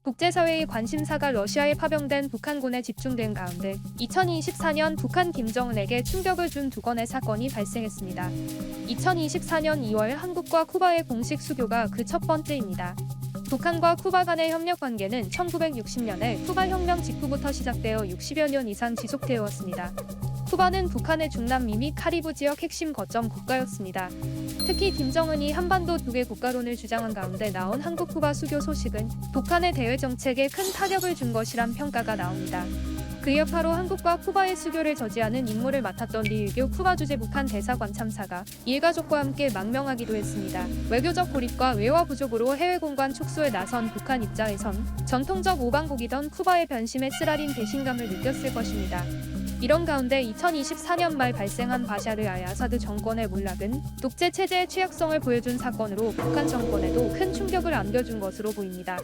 국제사회의 관심사가 러시아에 파병된 북한군에 집중된 가운데 2024년 북한 김정은에게 충격을 준 두 건의 사건이 발생했습니다. 2024년 2월 한국과 쿠바의 공식 수교가 그 첫 번째입니다. 북한과 쿠바 간의 협력 관계는 1960년에 쿠바 혁명 직후부터 시작되어 60여 년 이상 지속되어 왔습니다. 쿠바는 북한의 중남미 및 카리브 지역 핵심 거점 국가였습니다. 특히 김정은이 한반도 두 개 국가론을 주장한 가운데 나온 한국-쿠바 수교 소식은 북한의 대외 정책에 큰 타격을 준 것이란 평가가 나옵니다. 그 여파로 한국과 쿠바의 수교를 저지하는 임무를 맡았던 리일교 쿠바 주재 북한 대사관 참사가 일가족과 함께 망명하기도 했습니다. 외교적 고립과 외화 부족으로 해외 공관 축소에 나선 북한 입장에선 전통적 오방국이던 쿠바의 변심에 쓰라린 배신감을 느꼈을 것입니다. 이런 가운데 2024년 말 발생한 바샤르 알아사드 정권의 몰락은 독재 체제의 취약성을 보여준 사건으로 북한 정권에도 큰 충격을 안겨준 것으로 보입니다.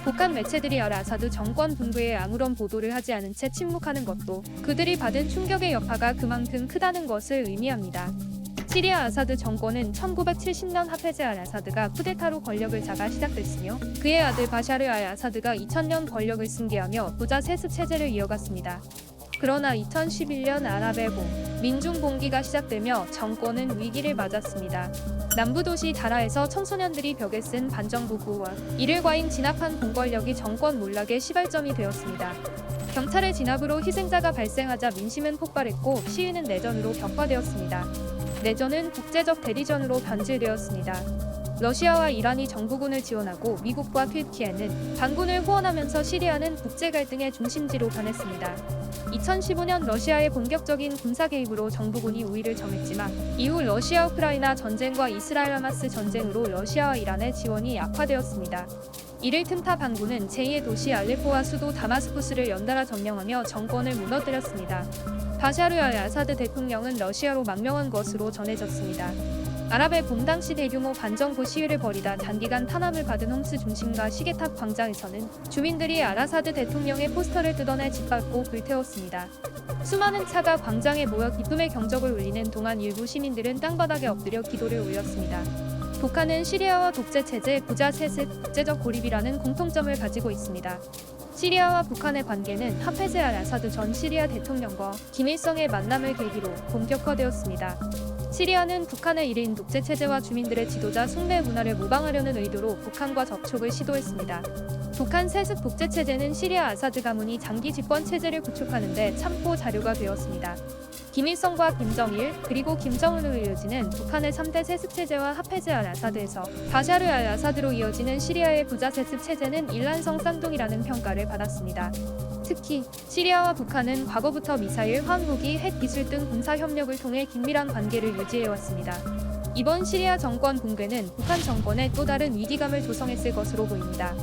북한 매체들이 알아사드 정권 붕괴에 아무런 보도를 하지 않은 채 침묵하는 것도 그들이 받은 충격의 여파가 그만큼 크다는 것을 의미합니다. 시리아 아사드 정권은 1970년 하페즈 알아사드가 쿠데타로 권력을 잡아 시작됐으며 그의 아들 바샤르 알아사드가 2000년 권력을 승계하며 부자 세습 체제를 이어갔습니다. 그러나 2011년 아랍의 봄, 민중봉기가 시작되며 정권은 위기를 맞았습니다. 남부도시 다라에서 청소년들이 벽에 쓴 반정부 구호와 이를 과잉 진압한 공권력이 정권 몰락의 시발점이 되었습니다. 경찰의 진압으로 희생자가 발생하자 민심은 폭발했고 시위는 내전으로 격화되었습니다. 내전은 국제적 대리전으로 변질되었습니다. 러시아와 이란이 정부군을 지원하고 미국과 튀르키예는 반군을 후원하면서 시리아는 국제 갈등의 중심지로 변했습니다. 2015년 러시아의 본격적인 군사 개입으로 정부군이 우위를 점했지만 이후 러시아 우크라이나 전쟁과 이스라엘 하마스 전쟁으로 러시아와 이란의 지원이 약화되었습니다. 이를 틈타 반군은 제2의 도시 알레포와 수도 다마스쿠스를 연달아 점령하며 정권을 무너뜨렸습니다. 바샤르 알아사드 대통령은 러시아로 망명한 것으로 전해졌습니다. 아랍의 봄 당시 대규모 반정부 시위를 벌이다 단기간 탄압을 받은 홈스 중심가 시계탑 광장에서는 주민들이 알아사드 대통령의 포스터를 뜯어내 짓밟고 불태웠습니다. 수많은 차가 광장에 모여 기쁨의 경적을 울리는 동안 일부 시민들은 땅바닥에 엎드려 기도를 올렸습니다. 북한은 시리아와 독재체제, 부자 세습, 국제적 고립이라는 공통점을 가지고 있습니다. 시리아와 북한의 관계는 하페즈 알아사드 전 시리아 대통령과 김일성의 만남을 계기로 본격화되었습니다. 시리아는 북한의 1인 독재체제와 주민들의 지도자 숭배 문화를 모방하려는 의도로 북한과 접촉을 시도했습니다. 북한 세습 독재체제는 시리아 아사드 가문이 장기 집권 체제를 구축하는 데 참고 자료가 되었습니다. 김일성과 김정일 그리고 김정은으로 이어지는 북한의 3대 세습체제와 하페즈 알아사드에서 바샤르 알아사드로 이어지는 시리아의 부자 세습체제는 일란성 쌍둥이라는 평가를 받았습니다. 특히 시리아와 북한은 과거부터 미사일, 화학무기, 핵기술 등 군사협력을 통해 긴밀한 관계를 유지해왔습니다. 이번 시리아 정권 붕괴는 북한 정권에 또 다른 위기감을 조성했을 것으로 보입니다.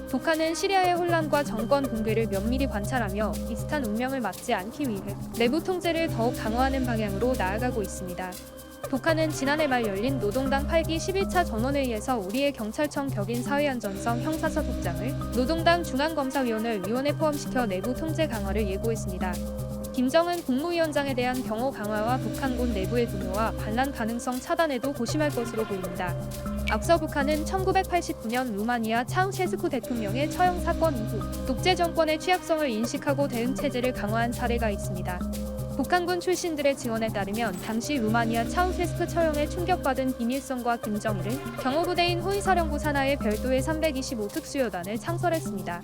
북한은 시리아의 혼란과 정권 붕괴를 면밀히 관찰하며 비슷한 운명을 맞지 않기 위해 내부 통제를 더욱 강화하는 방향으로 나아가고 있습니다. 북한은 지난해 말 열린 노동당 8기 11차 전원회의에서 우리의 경찰청 격인 사회안전성 형사서국장을 노동당 중앙검사위원회 위원에 포함시켜 내부 통제 강화를 예고했습니다. 김정은 국무위원장에 대한 경호 강화와 북한군 내부의 분노와 반란 가능성 차단에도 고심할 것으로 보입니다. 앞서 북한은 1989년 루마니아 차우셰스쿠 대통령의 처형 사건 이후 독재 정권의 취약성을 인식하고 대응 체제를 강화한 사례가 있습니다. 북한군 출신들의 증언에 따르면 당시 루마니아 차우셰스쿠 처형에 충격받은 김일성과 김정일은 경호부대인 호위사령부 산하에 별도의 325 특수여단을 창설했습니다.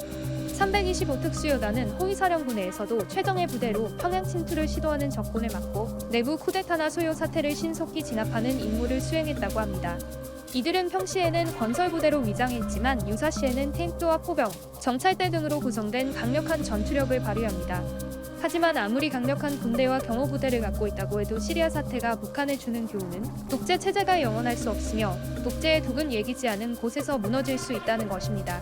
325 특수여단은 호위사령부 내에서도 최정예 부대로 평양 침투를 시도하는 적군을 막고 내부 쿠데타나 소요 사태를 신속히 진압하는 임무를 수행했다고 합니다. 이들은 평시에는 건설부대로 위장했지만 유사시에는 탱크와 포병, 정찰대 등으로 구성된 강력한 전투력을 발휘합니다. 하지만 아무리 강력한 군대와 경호부대를 갖고 있다고 해도 시리아 사태가 북한에 주는 교훈은 독재 체제가 영원할 수 없으며 독재의 독은 예기치 않은 곳에서 무너질 수 있다는 것입니다.